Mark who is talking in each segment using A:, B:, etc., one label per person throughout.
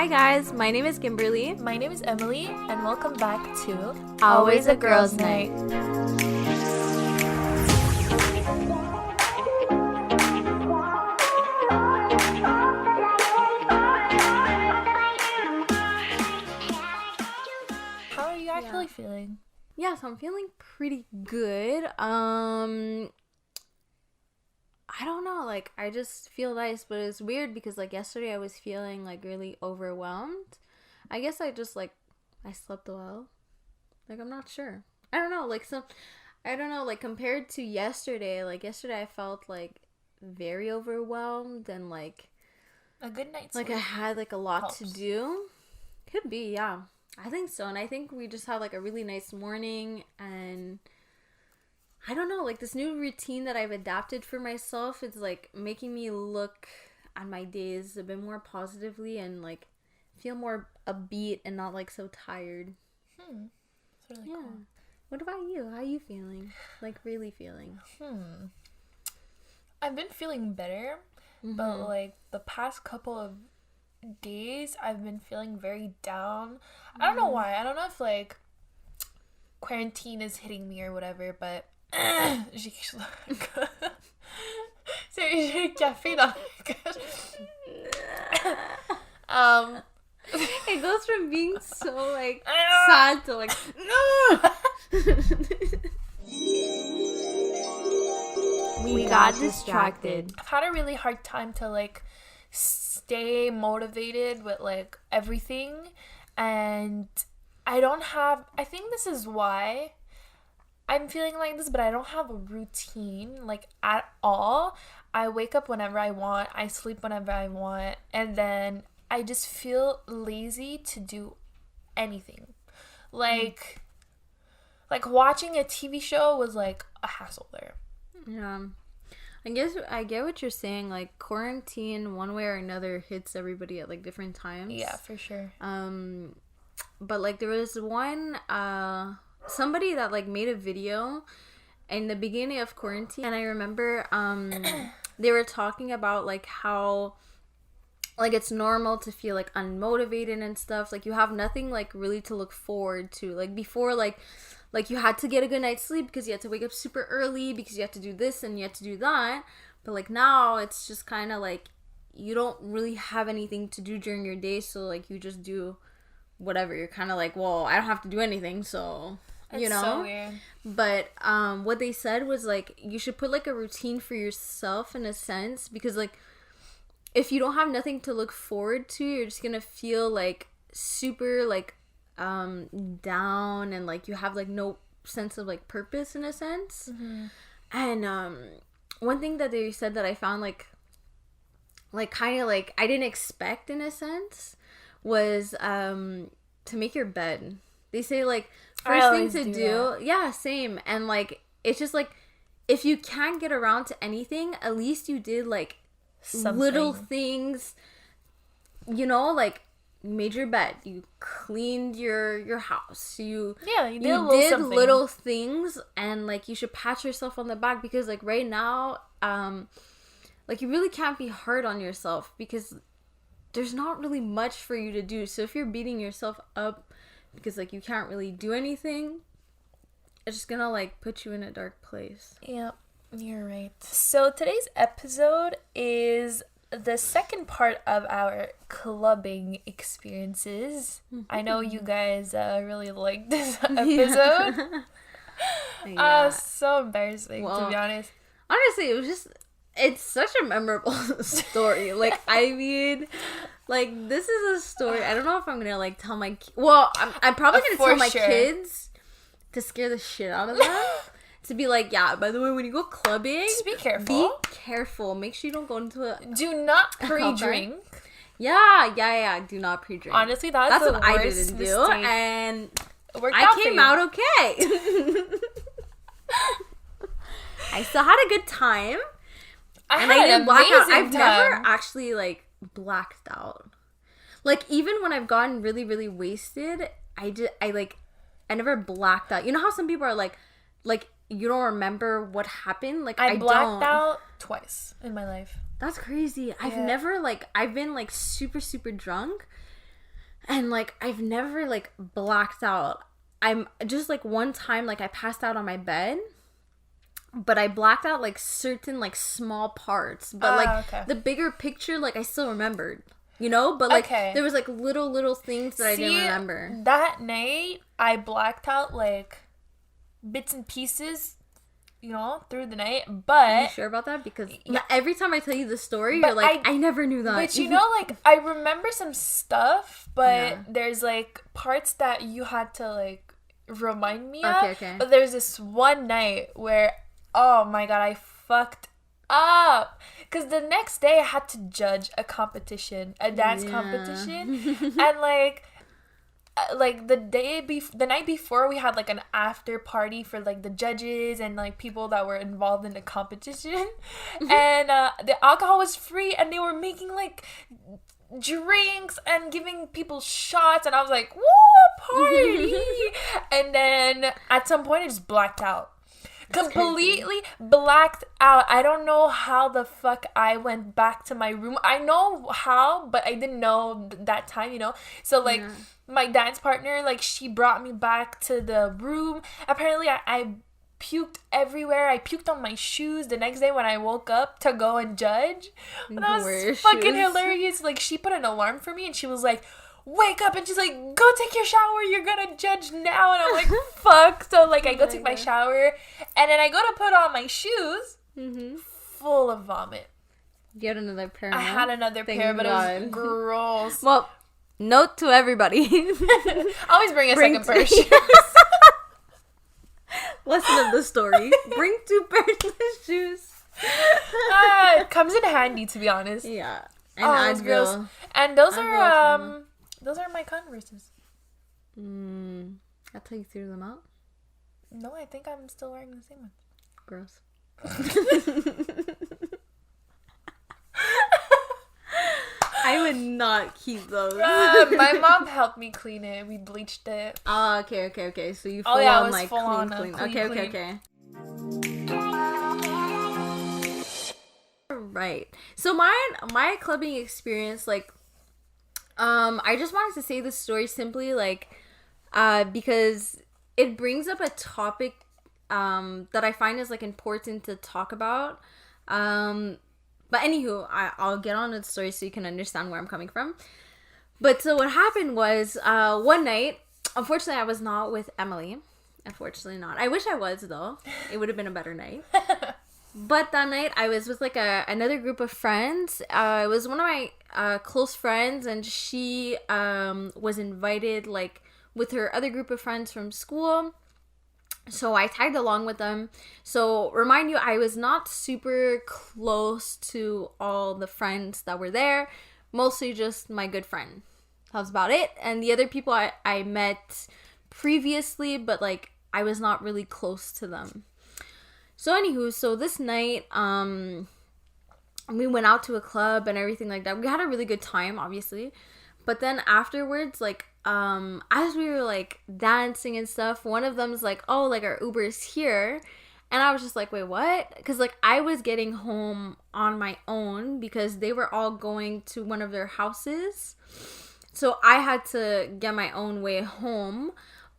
A: Hi guys, my name is Kimberly.
B: My name is Emily, and welcome back to
A: Always a Girls' Night.
B: How are you actually feeling?
A: Yes, I'm feeling pretty good. I don't know, like, I just feel nice, but it's weird because, like, yesterday I was feeling, like, really overwhelmed. I guess I slept well. Like, I'm not sure. I don't know, like, compared to yesterday, like, yesterday I felt, like, very overwhelmed and, like...
B: A good night's sleep.
A: Like, I had, like, a lot
B: helps.
A: to do. Could be, yeah. I think so, and I think we just had, like, a really nice morning, and... I don't know, like, this new routine that I've adapted for myself is, like, making me look at my days a bit more positively and, like, feel more upbeat and not, like, so tired.
B: That's really cool.
A: What about you? How are you feeling? Like, really feeling?
B: I've been feeling better, but, like, the past couple of days, I've been feeling very down. I don't know why. I don't know if, like, quarantine is hitting me or whatever, but... j'ai un café dans la gorge.
A: It goes from being so, like, sad to, like, no! We got distracted.
B: I've had a really hard time to, like, stay motivated with, like, everything, and I think this is why I'm feeling like this, but I don't have a routine, like, at all. I wake up whenever I want, I sleep whenever I want, and then I just feel lazy to do anything. Like watching a TV show was, like, a hassle there.
A: Yeah. I guess I get what you're saying. Like, quarantine, one way or another, hits everybody at, like, different times.
B: Yeah, for sure.
A: But, like, there was one, somebody that, like, made a video in the beginning of quarantine, and I remember they were talking about, like, how, like, it's normal to feel, like, unmotivated and stuff. Like, you have nothing, like, really to look forward to. Like, before, like you had to get a good night's sleep because you had to wake up super early because you had to do this and you had to do that. But, like, now it's just kind of like you don't really have anything to do during your day, so, like, you just do whatever. You're kind of like, well, I don't have to do anything, so...
B: It's so weird.
A: But what they said was, like, you should put, like, a routine for yourself in a sense, because, like, if you don't have nothing to look forward to, you're just gonna feel, like, super, like, down, and, like, you have, like, no sense of, like, purpose in a sense. And one thing that they said that I found, like kind of, like, I didn't expect in a sense was to make your bed. They say, like, first thing to do, yeah, same. And, like, it's just, like, if you can't get around to anything, at least you did, like, something. Little things, you know, like, you made your bed, you cleaned your house, you did little things, and, like, you should pat yourself on the back, because, like, right now, like, you really can't be hard on yourself, because there's not really much for you to do. So if you're beating yourself up because, like, you can't really do anything, it's just gonna, like, put you in a dark place.
B: Yep, you're right. So today's episode is the second part of our clubbing experiences. I know you guys really liked this episode. So embarrassing, to be honest.
A: Honestly, it's such a memorable story. Like, I mean, like, this is a story. I don't know if I'm gonna, like, tell my I'm probably gonna tell my kids to scare the shit out of them. To be like, yeah, by the way, when you go clubbing,
B: just be careful.
A: Be careful. Make sure you don't go into
B: do not pre-drink.
A: Yeah. Do not pre-drink.
B: Honestly, that's
A: what I didn't do, and I came out okay. I still had a good time. I didn't black out. I've never actually, like, blacked out. Like, even when I've gotten really, really wasted, I never blacked out. You know how some people are like you don't remember what happened? Like, I
B: blacked out twice in my life.
A: That's crazy. I've never, like, I've been, like, super, super drunk, And like I've never like blacked out. I'm just like one time like I passed out on my bed, but I blacked out like certain like small parts. But like
B: okay.
A: the bigger picture, like I still remembered. You know, but like
B: Okay.
A: there was like little things that I didn't remember.
B: That night I blacked out like bits and pieces, you know, through the night. But
A: Are you sure about that? Because every time I tell you the story, you're like, I never knew that.
B: But you know, like I remember some stuff, but there's like parts that you had to like remind me of.
A: Okay.
B: But there's this one night where, oh my god, I fucked up. Because the next day I had to judge a competition, a dance competition. And like the night before we had like an after party for like the judges and like people that were involved in the competition. And the alcohol was free and they were making like drinks and giving people shots, and I was like, woo, party. And then at some point I just blacked out. Completely blacked out. I don't know how the fuck I went back to my room. I know how, but I didn't know that time, you know? So, like, my dance partner, like, she brought me back to the room. Apparently, I puked everywhere. I puked on my shoes the next day when I woke up to go and judge. That was fucking hilarious. Like, she put an alarm for me, and she was like, wake up, and she's like, go take your shower, you're gonna judge now. And I'm like, fuck. So like I go take my shower, and then I go to put on my shoes, full of vomit.
A: You had another pair.
B: I had another pair, but it was gross.
A: Well, note to everybody.
B: Always bring a second pair of shoes.
A: Lesson of the story: bring 2 pairs of shoes.
B: It comes in handy, to be honest.
A: Yeah. And Advil.
B: And those are my Converses.
A: That's how you threw them out?
B: No, I think I'm still wearing the same ones.
A: Gross. I would not keep those.
B: My mom helped me clean it. We bleached it.
A: Oh, okay. So you full on like clean. Okay. Right. So my clubbing experience, like, I just wanted to say this story simply, like, because it brings up a topic, that I find is like important to talk about. But anywho, I'll get on to the story so you can understand where I'm coming from. But so what happened was, one night, unfortunately, I was not with Emily. Unfortunately not. I wish I was, though. It would have been a better night. But that night, I was with, like, another group of friends. It was one of my close friends, and she was invited, like, with her other group of friends from school. So I tagged along with them. So remind you, I was not super close to all the friends that were there. Mostly just my good friend. That was about it. And the other people I met previously, but, like, I was not really close to them. So anywho, so this night, we went out to a club and everything like that. We had a really good time, obviously. But then afterwards, like, as we were, like, dancing and stuff, one of them's like, oh, like, our Uber is here. And I was just like, wait, what? Because, like, I was getting home on my own because they were all going to one of their houses. So I had to get my own way home.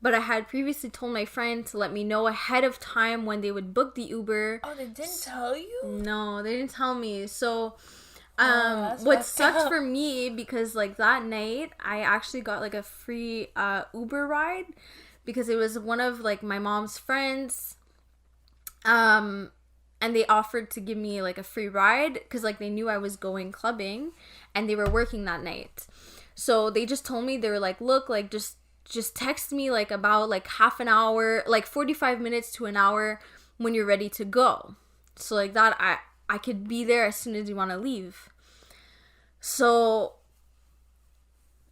A: But I had previously told my friend to let me know ahead of time when they would book the Uber.
B: Oh, they didn't tell you?
A: No, they didn't tell me. So, what sucked for me, because, like, that night, I actually got, like, a free Uber ride. Because it was one of, like, my mom's friends. And they offered to give me, like, a free ride. Because, like, they knew I was going clubbing. And they were working that night. So, they just told me, they were like, look, like, just text me, like, about, like, half an hour, like, 45 minutes to an hour when you're ready to go. So, like, that, I could be there as soon as you want to leave. So,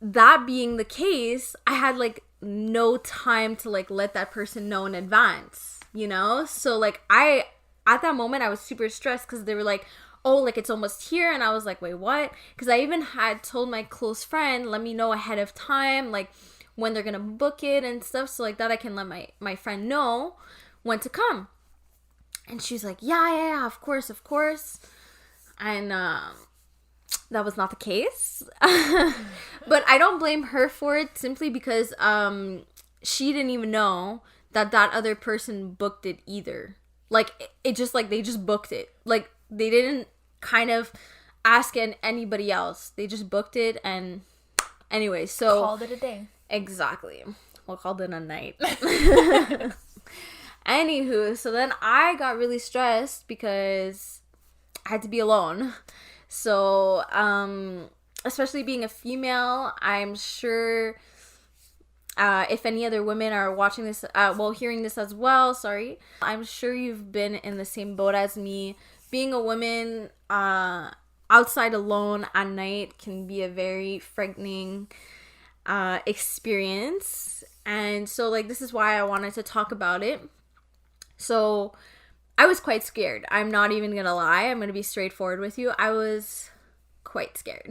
A: that being the case, I had, like, no time to, like, let that person know in advance, you know? So, like, at that moment, I was super stressed because they were like, oh, like, it's almost here. And I was like, wait, what? Because I even had told my close friend, let me know ahead of time, like, when they're gonna book it and stuff, so like that I can let my friend know when to come. And she's like, yeah, of course. And that was not the case. But I don't blame her for it, simply because she didn't even know that other person booked it either. Like, it just, like, they just booked it. Like, they didn't kind of ask anybody else. They just booked it, and anyway, so...
B: Called it a day.
A: Exactly. We'll call it a night. Anywho, so then I got really stressed because I had to be alone. So, especially being a female, I'm sure... if any other women are watching this, hearing this as well, sorry. I'm sure you've been in the same boat as me. Being a woman outside alone at night can be a very frightening experience. And so, like, this is why I wanted to talk about it. So, I was quite scared. I'm not even gonna lie. I'm gonna be straightforward with you. I was quite scared.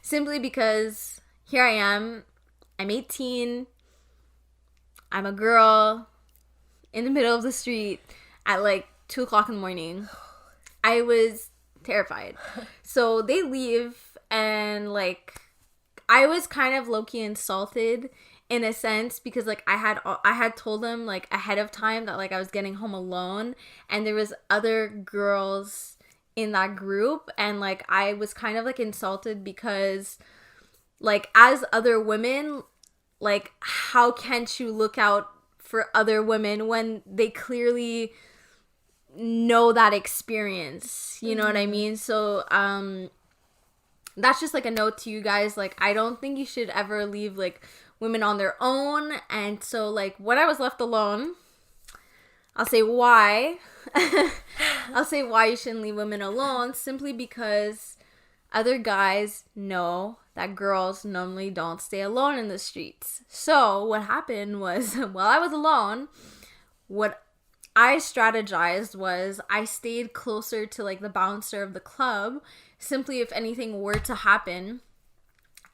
A: Simply because here I am. I'm 18. I'm a girl in the middle of the street at like 2 o'clock in the morning. I was terrified. So they leave, and like I was kind of low-key insulted in a sense, because like I had told them like ahead of time that like I was getting home alone, and there was other girls in that group, and like I was kind of like insulted because like as other women, like how can't you look out for other women when they clearly know that experience, you know what I mean? So that's just like a note to you guys. Like, I don't think you should ever leave like women on their own. And so like when I was left alone, I'll say why I'll say why you shouldn't leave women alone, simply because other guys know that girls normally don't stay alone in the streets. So what happened was, while I was alone, what I strategized was I stayed closer to like the bouncer of the club. Simply, if anything were to happen,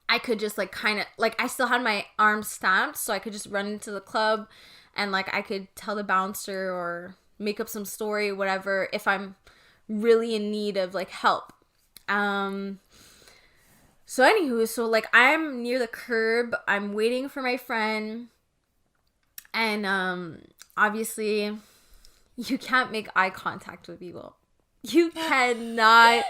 A: I could just like kind of like, I still had my arms stamped, so I could just run into the club and like I could tell the bouncer or make up some story, whatever, if I'm really in need of like help. So anywho, so like I'm near the curb, I'm waiting for my friend, and obviously you can't make eye contact with people. You cannot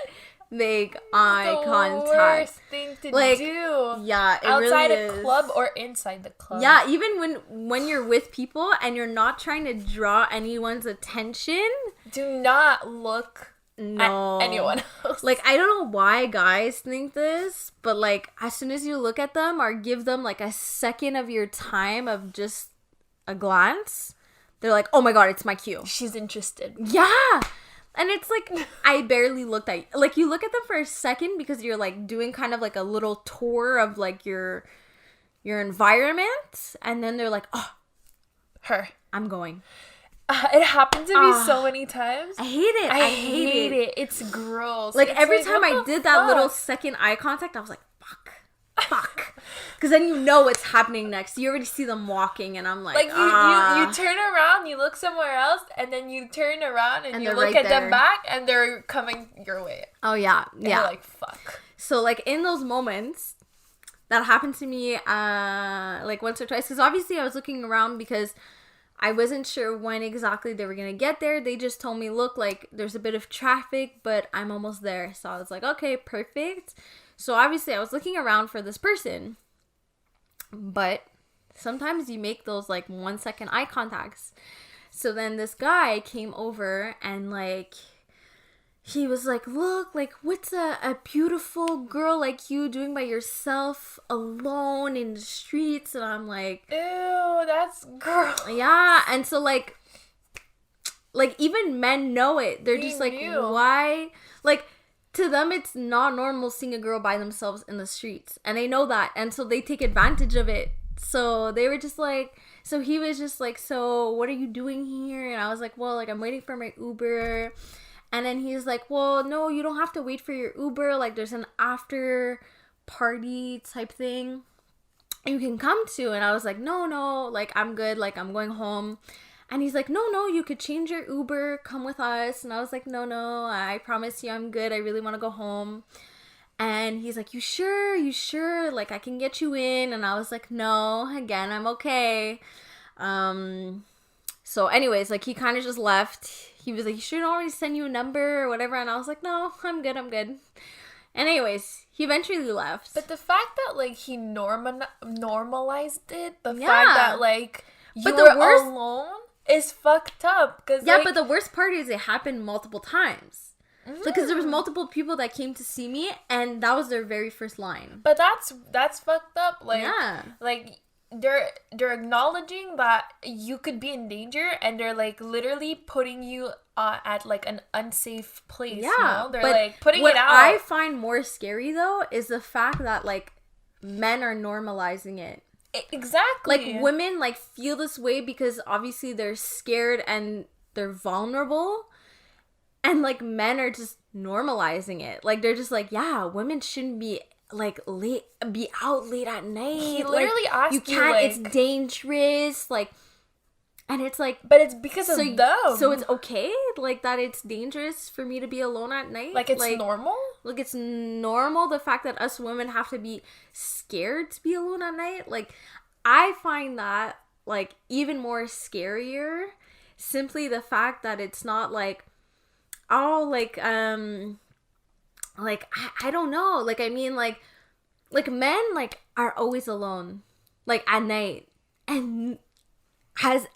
A: make eye contact.
B: The worst thing to
A: like,
B: do.
A: Yeah, it
B: outside
A: really
B: a
A: is.
B: club or inside the club.
A: Yeah, even when you're with people and you're not trying to draw anyone's attention,
B: do not look
A: no.
B: at anyone else.
A: Like, I don't know why guys think this, but like as soon as you look at them or give them like a second of your time of just a glance, they're like, oh my god, it's my cue.
B: She's interested.
A: Yeah. And it's like, I barely looked at you. Like, you look at them for a second because you're like doing kind of like a little tour of like your environment, and then they're like, oh,
B: her,
A: I'm going.
B: It happened to me so many times.
A: I hate it. I hate it.
B: It's gross.
A: Like,
B: it's
A: every
B: like,
A: time I did that little second eye contact, I was like, fuck. Because then you know what's happening next. You already see them walking, and I'm like,
B: you turn around, you look somewhere else, and then you turn around and you look
A: right
B: at
A: there.
B: them back, and they're coming your way.
A: Oh, yeah.
B: And
A: yeah.
B: you're like, fuck.
A: So, like, in those moments, that happened to me, like, once or twice. Because obviously I was looking around because I wasn't sure when exactly they were going to get there. They just told me, look, like, there's a bit of traffic, but I'm almost there. So I was like, okay, perfect. So obviously I was looking around for this person. But sometimes you make those, like, 1 second eye contacts. So then this guy came over and, like, he was like, look, like, what's a beautiful girl like you doing by yourself alone in the streets? And I'm like,
B: ew, that's gross.
A: Yeah. And so, like even men know it. They're just like, why? Like, to them, it's not normal seeing a girl by themselves in the streets. And they know that. And so they take advantage of it. So they were just like, so he was just like, so what are you doing here? And I was like, well, like, I'm waiting for my Uber. And then he's like, well, no, you don't have to wait for your Uber. Like, there's an after party type thing you can come to. And I was like, no, like, I'm good. Like, I'm going home. And he's like, no, you could change your Uber, come with us. And I was like, no, I promise you I'm good. I really want to go home. And he's like, you sure? Like, I can get you in. And I was like, no, again, I'm okay. So anyways, like, he kind of just left. He was like, you sure don't want me to send you a number or whatever? And I was like, no, I'm good. And anyways, he eventually left.
B: But the fact that, like, he normalized it, the fact that, like, you were alone is fucked up. Cause,
A: yeah, like, but the worst part is it happened multiple times. Because there was multiple people that came to see me, and that was their very first line.
B: But that's fucked up. Like, like, they're acknowledging that you could be in danger, and they're, like, literally putting you at, like, an unsafe place. Yeah, you know? They're, like, putting it out. What
A: I find more scary, though, is the fact that, like, men are normalizing it.
B: Exactly.
A: Like, women, like, feel this way because obviously they're scared and they're vulnerable. And, like, men are just normalizing it. Like, they're just like, yeah, women shouldn't be, like, be out late at night.
B: He literally asked you,
A: can't,
B: like,
A: it's dangerous. Like, and it's like...
B: But it's because of them.
A: So it's okay? Like, that it's dangerous for me to be alone at night?
B: Like, it's normal?
A: Like, it's normal, the fact that us women have to be scared to be alone at night? Like, I find that, like, even more scarier. Simply the fact that it's not, like... Oh, like, I don't know. Like, I mean, like men, like, are always alone, like, at night. And has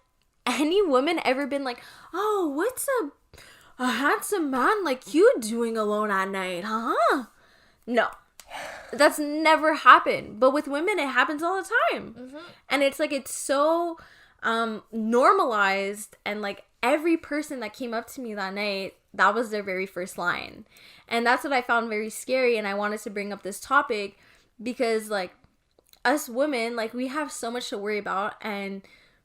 A: any woman ever been like, oh, what's a handsome man like you doing alone at night, huh? No. That's never happened. But with women, it happens all the time. And it's, like, it's so normalized, and, like, every person that came up to me that night, that was their very first line. And that's what I found very scary, and I wanted to bring up this topic because, like, us women, like, we have so much to worry about, and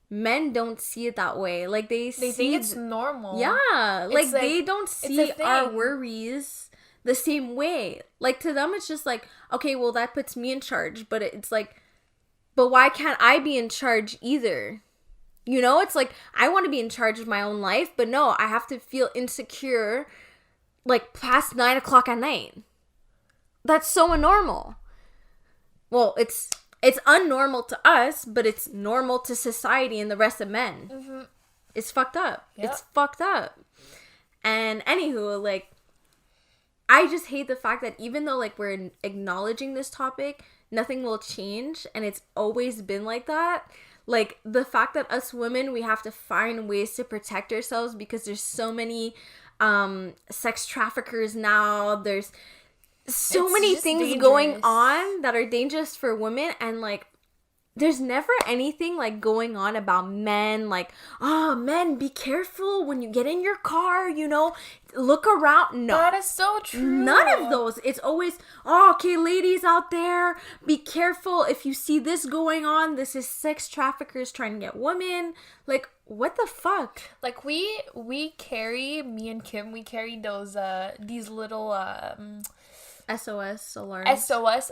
A: men don't see it that way. Like, they
B: think it's normal.
A: Yeah. Like, they don't see our worries the same way. Like, to them, it's just like, okay, well, that puts me in charge. But it's like, but why can't I be in charge either? You know, it's like, I want to be in charge of my own life, but no, I have to feel insecure, like, past 9 o'clock at night. That's so unnormal. Well, it's unnormal to us, but it's normal to society and the rest of men. It's fucked up. Yep. It's fucked up. And anywho, like, I just hate the fact that even though, like, we're acknowledging this topic, nothing will change, and it's always been like that. Like, the fact that us women, we have to find ways to protect ourselves because there's so many sex traffickers now. There's so many things going on that are dangerous for women. And, like, there's never anything, like, going on about men. Like, oh, men, be careful when you get in your car, you know. Look around. No.
B: That is so true.
A: None of those. It's always, oh, okay, ladies out there, be careful. If you see this going on, this is sex traffickers trying to get women. Like, what the fuck?
B: Like, me and Kim, we carry those, these little,
A: SOS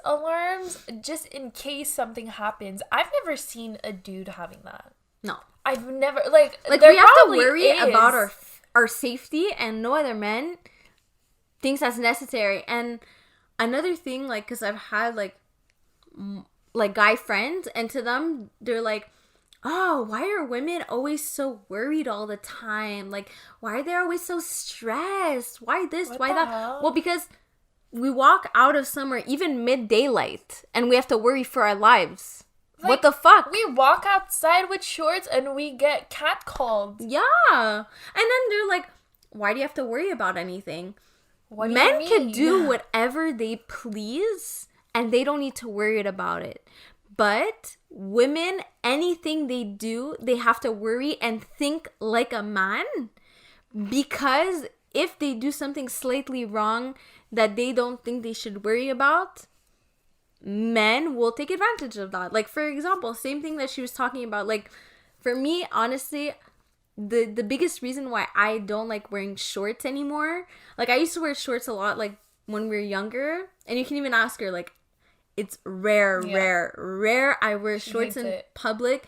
B: alarms just in case something happens. I've never seen a dude having that.
A: No.
B: I've never, like
A: we have to worry about our safety, and no other men thinks that's necessary. And another thing, like, because I've had, like guy friends, and to them, they're like, oh, why are women always so worried all the time? Like, why are they always so stressed? Why this? Why that? Hell? Well, because we walk out of somewhere, even mid-daylight, and we have to worry for our lives. Like, what the fuck?
B: We walk outside with shorts and we get catcalled.
A: Yeah. And then they're like, why do you have to worry about anything? Men can do whatever they please, and they don't need to worry about it. But women, anything they do, they have to worry and think like a man. Because if they do something slightly wrong that they don't think they should worry about, men will take advantage of that. Like, for example, same thing that she was talking about. Like, for me, honestly, the biggest reason why I don't like wearing shorts anymore, like, I used to wear shorts a lot, like, when we were younger, and you can even ask her, like, it's rare I wear shorts in public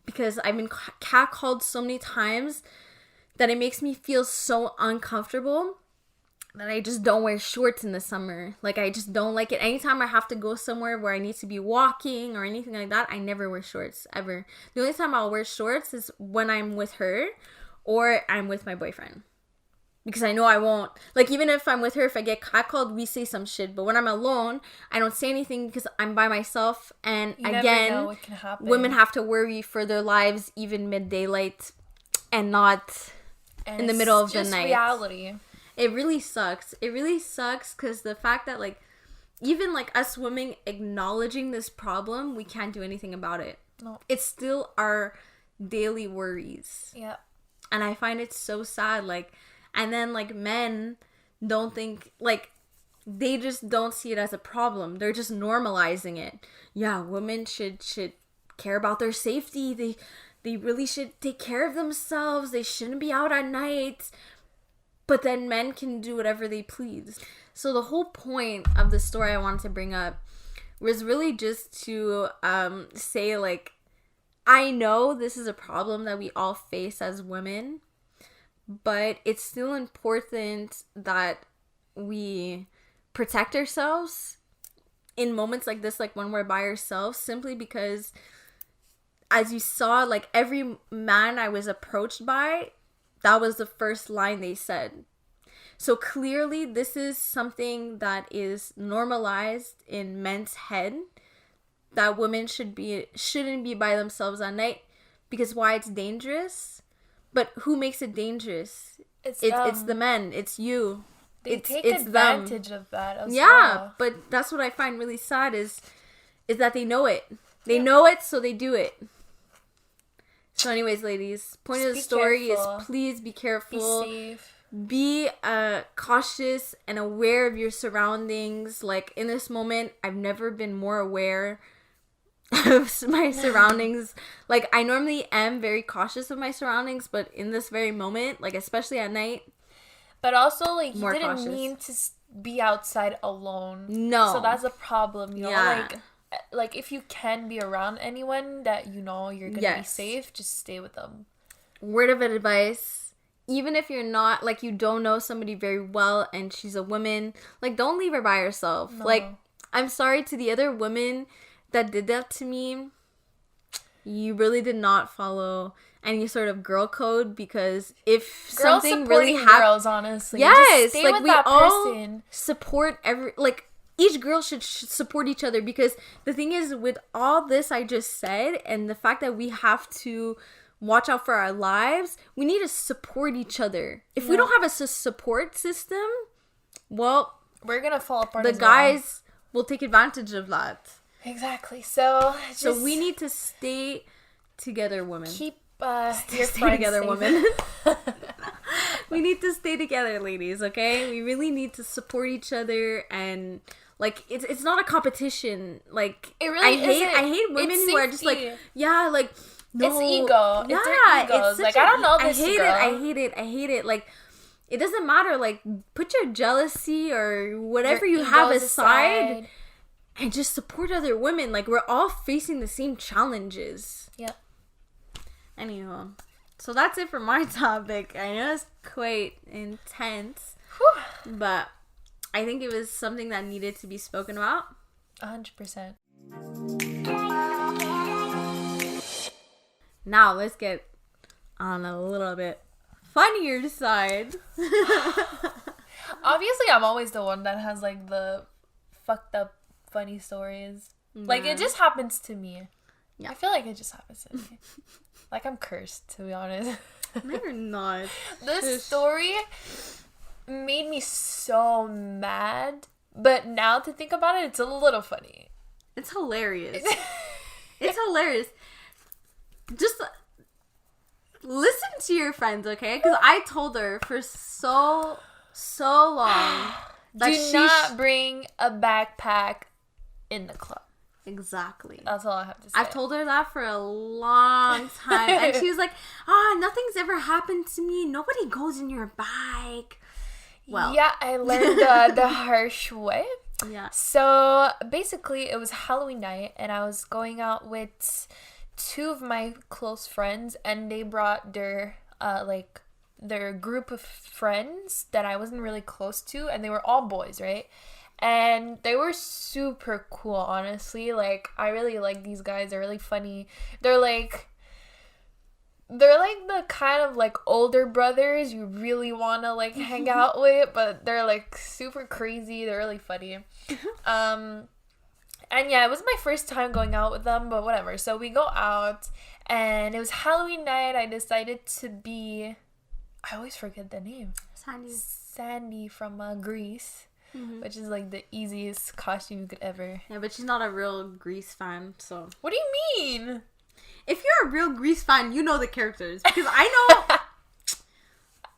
A: because I've been catcalled so many times that it makes me feel so uncomfortable. that I just don't wear shorts in the summer. Like, I just don't like it. Anytime I have to go somewhere where I need to be walking or anything like that, I never wear shorts, ever. The only time I'll wear shorts is when I'm with her or I'm with my boyfriend. Because I know I won't. Like, even if I'm with her, if I get catcalled, we say some shit. But when I'm alone, I don't say anything because I'm by myself. And
B: You never
A: again,
B: know what can happen.
A: women have to worry for their lives even mid-daylight and not in the middle of the night.
B: Reality.
A: It really sucks. It really sucks because the fact that, like, even, like, us women acknowledging this problem, we can't do anything about it.
B: No.
A: It's still our daily worries.
B: Yeah.
A: And I find it so sad, like, and then, like, men don't think, like, they just don't see it as a problem. They're just normalizing it. Yeah, women should care about their safety. They really should take care of themselves. They shouldn't be out at night. But then men can do whatever they please. So the whole point of the story I wanted to bring up was really just to say, like, I know this is a problem that we all face as women, but it's still important that we protect ourselves in moments like this, like when we're by ourselves, simply because, as you saw, like, every man I was approached by, that was the first line they said. So clearly this is something that is normalized in men's head, that women shouldn't be by themselves at night, because why? It's dangerous. But who makes it dangerous? It's the men. It's you.
B: They take advantage of that as well.
A: Yeah, but that's what I find really sad is that they know it. They know it, so they do it. So anyways, ladies, point of the story is please be careful.
B: Be safe.
A: Be cautious and aware of your surroundings. Like, in this moment, I've never been more aware of my surroundings. Like, I normally am very cautious of my surroundings, but in this very moment, like, especially at night.
B: But also, like, you didn't
A: cautious.
B: mean to be outside alone.
A: No.
B: So that's a problem, you know?
A: Yeah.
B: Like, if you can be around anyone that you know you're going to be safe, just stay with them.
A: Word of advice, even if you're not, like, you don't know somebody very well and she's a woman, like, don't leave her by herself. No. Like, I'm sorry to the other women that did that to me. You really did not follow any sort of girl code, because if
B: girls
A: something really
B: happens, honestly,
A: yes,
B: just stay
A: like,
B: with
A: we
B: that
A: all
B: person.
A: Support each girl should support each other, because the thing is, with all this I just said, and the fact that we have to watch out for our lives, we need to support each other. If we don't have a support system, well,
B: we're gonna fall apart.
A: The guys will take advantage of that.
B: Exactly. So
A: we need to stay together, women.
B: Keep your
A: stay
B: friends
A: together,
B: safe.
A: women. We need to stay together, ladies. Okay, we really need to support each other, and, like, it's not a competition. Like,
B: it really
A: I hate women who are just like, yeah, like, no,
B: it's ego.
A: Yeah,
B: it's their egos. Like, I don't know this girl.
A: I hate it. Like, it doesn't matter. Like, put your jealousy or whatever
B: your
A: you have aside and just support other women. Like, we're all facing the same challenges.
B: Yep.
A: Anyhow, so that's it for my topic. I know it's quite intense, but I think it was something that needed to be spoken about.
B: 100%.
A: Now let's get on a little bit funnier side.
B: Obviously, I'm always the one that has, like, the fucked up funny stories. Yeah. Like, it just happens to me. Yeah. I feel like it just happens to me. Like, I'm cursed, to be honest.
A: No, you're not.
B: This story made me so mad, but now to think about it, it's a little funny.
A: It's hilarious. It's hilarious. Just listen to your friends, okay? Because I told her for so long that
B: do not bring a backpack in the club.
A: Exactly.
B: That's all I have to say.
A: I've told her that for a long time. And she was like, nothing's ever happened to me. Nobody goes in your bike. Well.
B: Yeah, I learned the harsh way.
A: Yeah.
B: So, basically, it was Halloween night, and I was going out with two of my close friends, and they brought their, their group of friends that I wasn't really close to, and they were all boys, right? And they were super cool, honestly. Like, I really like these guys. They're really funny. They're like the kind of like older brothers you really want to like hang out with, but they're like super crazy. They're really funny. And yeah, it was my first time going out with them, but whatever. So we go out, and it was Halloween night. I decided to be, I always forget the name. Sandy from Grease, which is like the easiest costume you could ever.
A: Yeah, but she's not a real Grease fan, so.
B: What do you mean?
A: If you're a real Grease fan, you know the characters. Because I know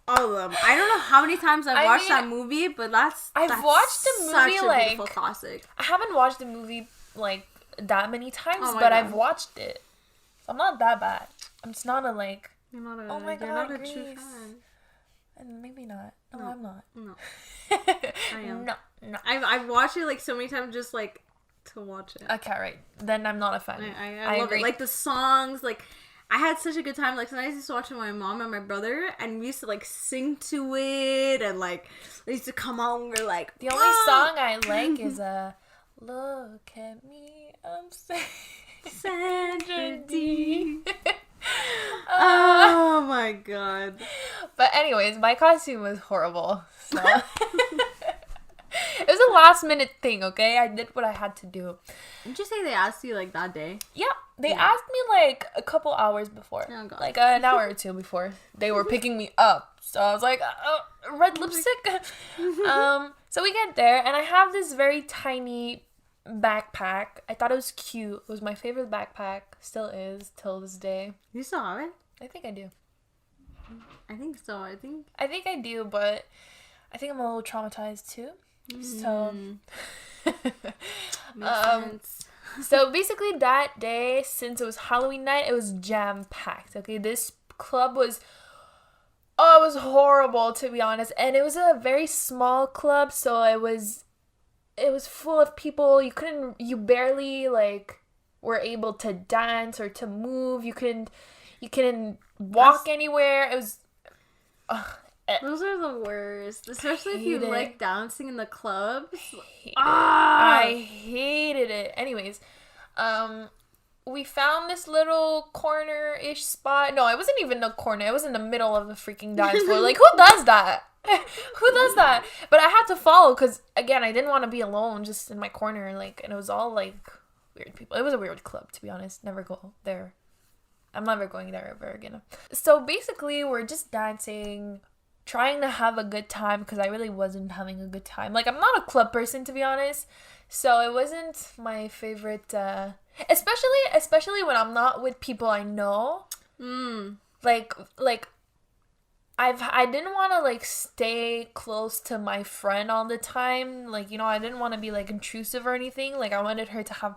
A: all of them. I don't know how many times I've watched that movie, but that's
B: watched the movie
A: such a
B: like
A: beautiful classic.
B: I haven't watched the movie like that many times,
A: but
B: God. I've watched it. So I'm not that bad. I'm just not a like.
A: You're not a,
B: oh my
A: you're
B: God,
A: not a
B: Grease.
A: true fan.
B: And maybe not. No, I'm not.
A: No, I am.
B: No.
A: I've watched it like so many times, just like to watch it.
B: Okay, right. Then I'm not a fan.
A: I love
B: agree.
A: it. Like the songs, like. I had such a good time. Like, sometimes I used to watch it with my mom and my brother, and we used to, like, sing to it, and, like, they used to come on, we're like,
B: the only song I like is, Look at Me, I'm Sandra D.
A: Oh, my God.
B: But anyways, my costume was horrible, so... It was a last minute thing, okay? I did what I had to do.
A: Didn't you say they asked you, like, that day?
B: Yeah, they asked me, like, a couple hours before.
A: Oh, God.
B: Like, an hour or two before. They were picking me up. So I was like, red lipstick? So we get there, and I have this very tiny backpack. I thought it was cute. It was my favorite backpack. Still is, till this day.
A: You still have it?
B: I think I do.
A: I think so. I think
B: I do, but I think I'm a little traumatized, too. So, so basically that day, since it was Halloween night, it was jam-packed, okay? This club was, it was horrible, to be honest, and it was a very small club, so it was full of people. You barely, like, were able to dance or to move. You couldn't walk anywhere. It was,
A: those are the worst, especially if you like dancing in the clubs.
B: I hated it. Anyways, we found this little corner-ish spot. No, it wasn't even a corner. It was in the middle of the freaking dance floor. Like, who does that? Who does that? But I had to follow because, again, I didn't want to be alone just in my corner. Like, and it was all, like, weird people. It was a weird club, to be honest. Never go there. I'm never going there ever again. So, basically, we're just dancing, trying to have a good time because I really wasn't having a good time. Like, I'm not a club person, to be honest, so it wasn't my favorite, especially when I'm not with people I know. Like I didn't want to, like, stay close to my friend all the time. Like, you know, I didn't want to be, like, intrusive or anything. Like, I wanted her to have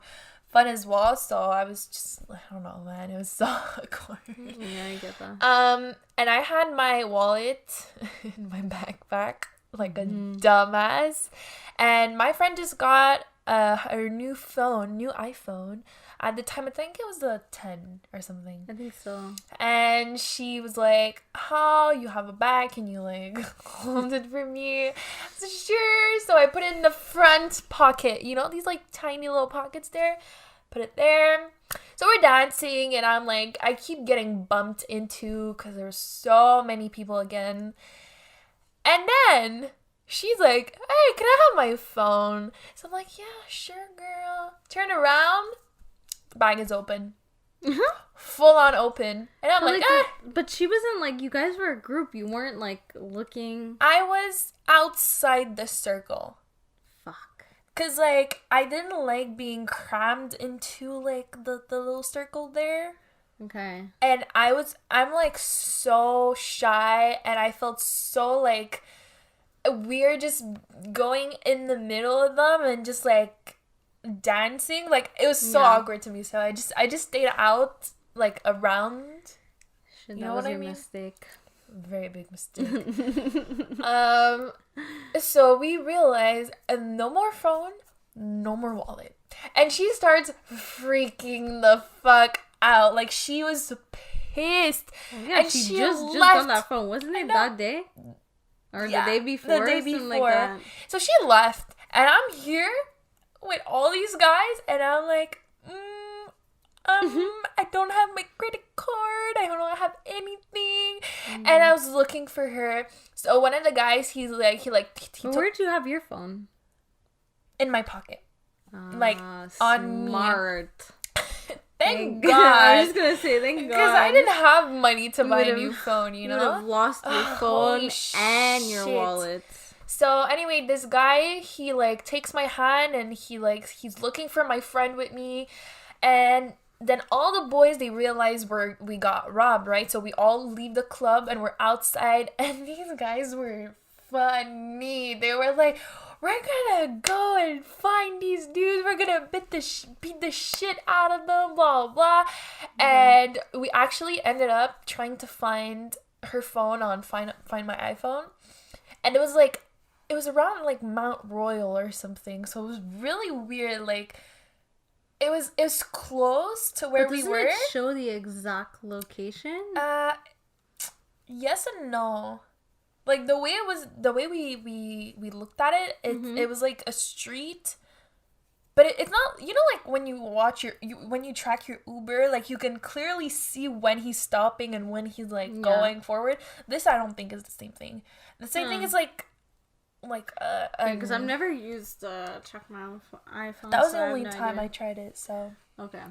B: fun as well, so I was just, I don't know, man, it was so awkward.
A: Yeah, I get that.
B: And I had my wallet in my backpack, like a dumbass, and my friend just got her new iPhone. At the time, I think it was the 10 or something.
A: I think so.
B: And she was like, "Oh, you have a bag? Can you, like, hold it for me?" I said, "Sure." So I put it in the front pocket. You know, these, like, tiny little pockets there? Put it there. So we're dancing, and I'm like, I keep getting bumped into because there's so many people again. And then she's like, "Hey, can I have my phone?" So I'm like, "Yeah, sure, girl." Turn around. Bag is open. Full on open. And I'm like,
A: But she wasn't, like, you guys were a group. You weren't, like, looking.
B: I was outside the circle.
A: Fuck.
B: Because, like, I didn't like being crammed into, like, the little circle there.
A: Okay.
B: And I'm, like, so shy. And I felt so, like, weird just going in the middle of them and just, like, dancing. Like, it was so awkward to me, so I just stayed out, like, around.
A: Shit, you know what I mean? Mistake.
B: Very big mistake. So we realized no more phone, no more wallet, and she starts freaking the fuck out. Like, she was pissed.
A: Yeah,
B: and
A: she just got that phone. Wasn't it that day? Or the day before?
B: The day before.
A: Like that.
B: So she left, and I'm here with all these guys, and I'm like, I don't have my credit card. I don't have anything. And I was looking for her. So one of the guys, he
A: Where'd you have your phone?
B: In my pocket. Like, on
A: smart.
B: me. Thank God.
A: I was just gonna say thank God.
B: Because I didn't have money to buy a new phone, you know?
A: You would have lost your phone and your wallet.
B: So anyway, this guy, he like takes my hand and he's looking for my friend with me. And then all the boys, they realize we got robbed, right? So we all leave the club and we're outside. And these guys were funny. They were like, we're gonna go and find these dudes. We're gonna beat the shit out of them, blah, blah. And we actually ended up trying to find her phone on Find My iPhone. And it was around like Mount Royal or something. So it was really weird. Like, it was close to where we were.
A: Doesn't it show the exact location?
B: Yes and no. Like, the way we looked at it, it was like a street, but it's not, you know, like when you watch when you track your Uber, like you can clearly see when he's stopping and when he's like going forward. This I don't think is the same thing. The same thing is like
A: because I've never used check my iPhone.
B: That was the only time I tried it. So
A: okay.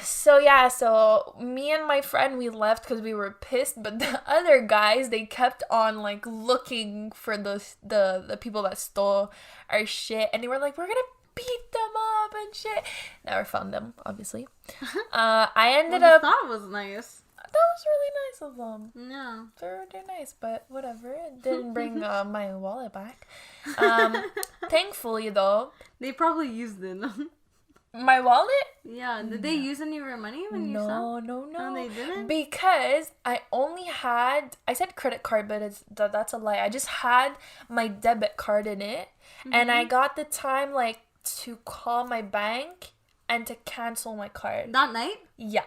B: So me and my friend, we left because we were pissed, but the other guys, they kept on like looking for the people that stole our shit, and they were like, we're gonna beat them up and shit. Never found them, obviously. I ended up.
A: That was nice.
B: That was really nice of them.
A: Yeah,
B: they're nice, but whatever. It didn't bring my wallet back. Thankfully though,
A: they probably used it.
B: My wallet?
A: Yeah. Did they use any of your money when you saw?
B: No.
A: No, they didn't?
B: Because I said credit card, but that's a lie. I just had my debit card in it. And I got the time, like, to call my bank and to cancel my card.
A: That night?
B: Yeah.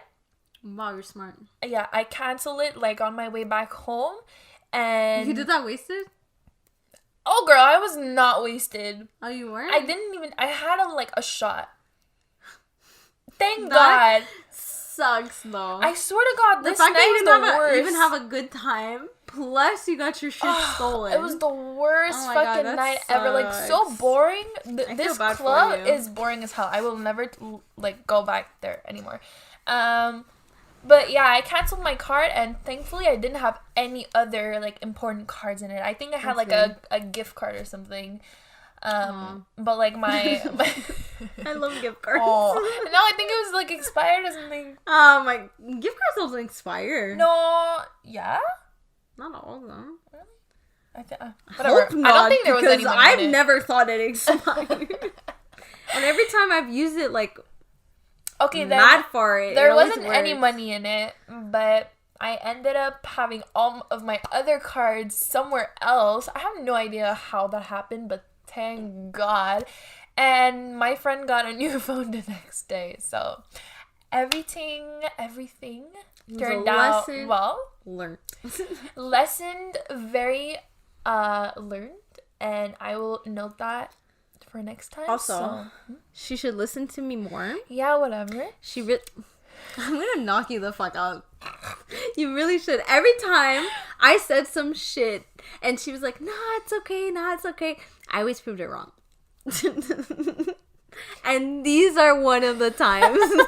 A: Wow, you're smart.
B: Yeah, I canceled it, like, on my way back home. And...
A: You did that wasted?
B: Oh, girl, I was not wasted.
A: Oh, you weren't?
B: I had, a shot. Thank God.
A: Sucks though.
B: I swear to God, this
A: night
B: was the worst.
A: Even have a good time. Plus, you got your shit stolen.
B: It was the worst fucking night ever. Like, so boring. This club is boring as hell. I will never go back there anymore. But yeah, I canceled my card, and thankfully, I didn't have any other important cards in it. I think I had a gift card or something. But my
A: I love gift cards.
B: Oh no, I think it was expired or something.
A: My gift cards don't expire.
B: No, yeah,
A: not all of them.
B: Really? Whatever.
A: Hope not,
B: I don't think there was any money
A: I've
B: in it.
A: never thought it expired. And every time I've used it,
B: okay,
A: mad for it.
B: There wasn't any money in it, but I ended up having all of my other cards somewhere else. I have no idea how that happened, but thank God. And my friend got a new phone the next day. So everything turned out well.
A: Learned.
B: Lesson very learned. And I will note that for next time.
A: Also, she should listen to me more.
B: Yeah, whatever.
A: I'm gonna knock you the fuck out. You really should. Every time I said some shit and she was like, nah, it's okay. I always proved it wrong. And these are one of the times. Because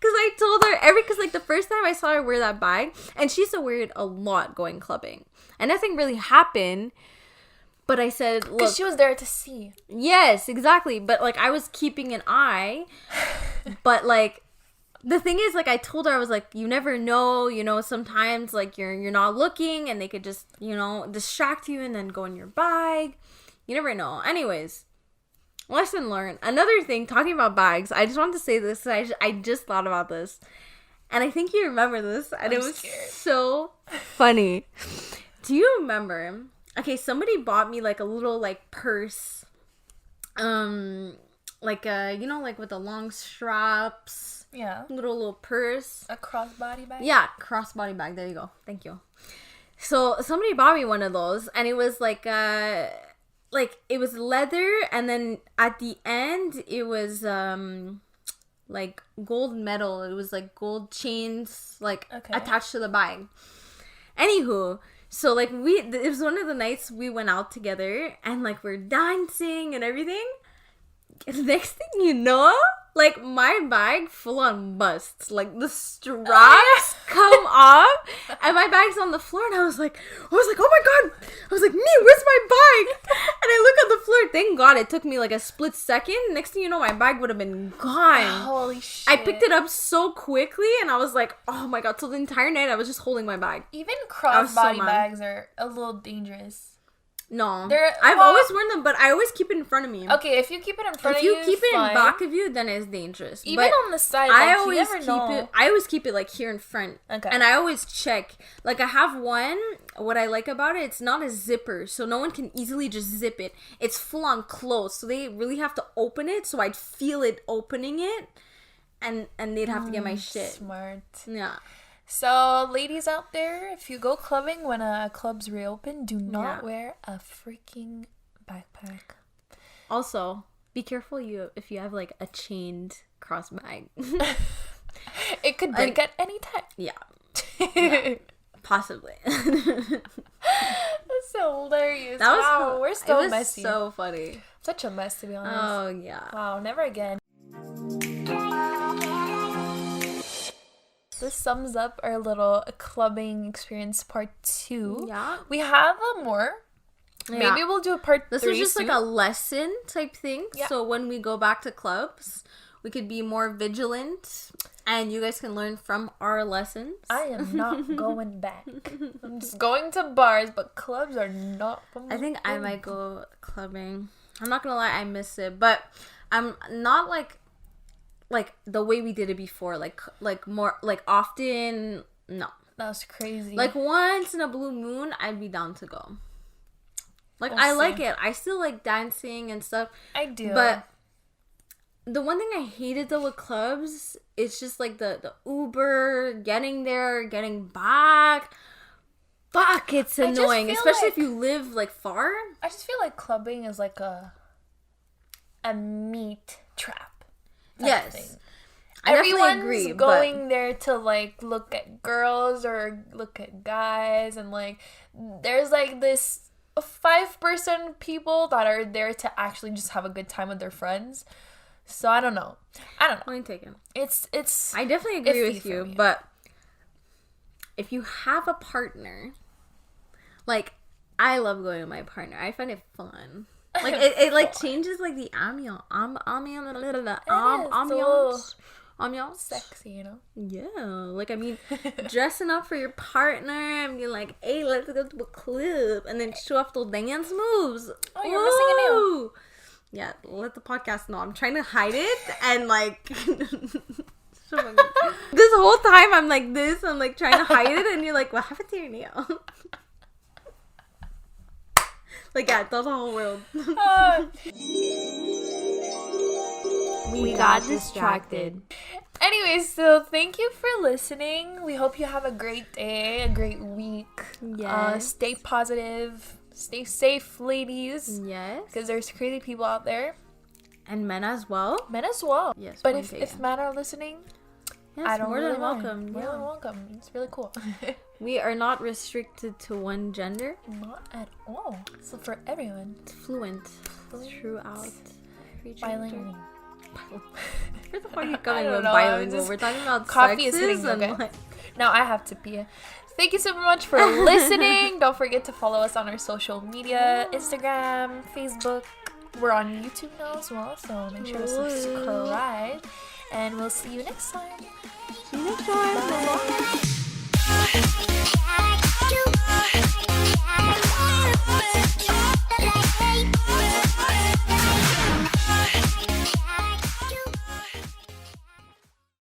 A: I told her, because the first time I saw her wear that bag, and she used to wear it a lot going clubbing. And nothing really happened. But I said, look.
B: Because she was there to see.
A: Yes, exactly. But I was keeping an eye. But the thing is, I told her, I was you never know, sometimes you're not looking and they could just, distract you and then go in your bag. You never know. Anyways, lesson learned. Another thing, talking about bags, I just wanted to say this. I just thought about this. And I think you remember this. And it was so funny. Do you remember? Okay, somebody bought me a little purse. With the long straps.
B: Yeah.
A: Little purse.
B: A crossbody bag?
A: Yeah, crossbody bag. There you go. Thank you. So somebody bought me one of those, and it was like it was leather, and then at the end it was like gold metal. It was like gold chains attached to the bag. Anywho, so like it was one of the nights we went out together, and like we're dancing and everything. Next thing you know, like my bag full on busts. Like the straps come off, and my bag's on the floor, and I was like, oh my god! I was like, me, where's my bag? And I look at the floor. Thank God it took me like a split second. Next thing you know, my bag would have been gone.
B: Holy shit!
A: I picked it up so quickly, and I was like, oh my god! So the entire night I was just holding my bag.
B: Even crossbody bags are a little dangerous.
A: No, I've always worn them, but I always keep it in front of me.
B: Okay, if you keep it in front of you,
A: if you keep it in back of you, then it's dangerous.
B: Even on the side, like,
A: I always
B: you never
A: keep
B: know.
A: it. I always keep it like here in front.
B: Okay.
A: And I always check. Like I have one. What I like about it, it's not a zipper, so no one can easily just zip it. It's full on closed, so they really have to open it. So I'd feel it opening it, and they'd have to get my shit.
B: Smart.
A: Yeah.
B: So, ladies out there, if you go clubbing when clubs reopen, do not wear a freaking backpack.
A: Also, be careful if you have like a chained cross bag.
B: It could break at any time.
A: Yeah. Possibly.
B: That's so hilarious.
A: That was
B: we're so messy.
A: So funny.
B: Such a mess, to be honest.
A: Oh yeah.
B: Wow, never again. This sums up our little clubbing experience part 2.
A: Yeah.
B: We have more. Yeah. Maybe we'll do a part 3
A: This was just
B: soon.
A: like a lesson type thing.
B: Yeah.
A: So when we go back to clubs, we could be more vigilant, and you guys can learn from our lessons.
B: I am not going back. I'm just going to bars, but clubs are not for me.
A: I think I might go clubbing. I'm not gonna lie, I miss it, but I'm not like the way we did it before, like more like often. No,
B: that was crazy.
A: Like once in a blue moon, I'd be down to go. Like I like it. I still like dancing and stuff.
B: I do.
A: But the one thing I hated though with clubs, it's just like the Uber, getting there, getting back. Fuck, it's annoying, especially if you live like far.
B: I just feel like clubbing is like a meat trap.
A: Yes.
B: Everyone's going there to like look at girls or look at guys, and like there's like this 5% people that are there to actually just have a good time with their friends. So I don't know.
A: Point taken.
B: It's
A: I definitely agree with you, but if you have a partner, like I love going with my partner. I find it fun. Like it like changes like the ambiance,
B: sexy, you know.
A: Yeah, like I mean, dressing up for your partner and being like, "Hey, let's go to a club," and then show off those dance moves.
B: Oh, you're missing a nail.
A: Yeah, let the podcast know. I'm trying to hide it and like. This whole time I'm like this. I'm like trying to hide it, and you're like, "What happened to your nail?" Like, yeah, that's the whole world.
B: We got distracted. Anyways, so thank you for listening. We hope you have a great day, a great week.
A: Yes.
B: Stay positive. Stay safe, ladies.
A: Yes.
B: Because there's crazy people out there.
A: And men as well.
B: Yes. But if men are listening,
A: yes,
B: I don't
A: more
B: really
A: than welcome.
B: More than welcome. It's really cool.
A: We are not restricted to one gender.
B: Not at all. So for everyone.
A: It's fluent. Throughout.
B: Bilingual.
A: Where the fuck are you coming with bilingual? We're talking about
B: coffee is hitting, okay?
A: Like...
B: Now I have to pee. Thank you so much for listening. Don't forget to follow us on our social media, Instagram, Facebook. We're on YouTube now as well, so make sure to subscribe. And we'll see you next time.
A: See you next time.
B: Bye.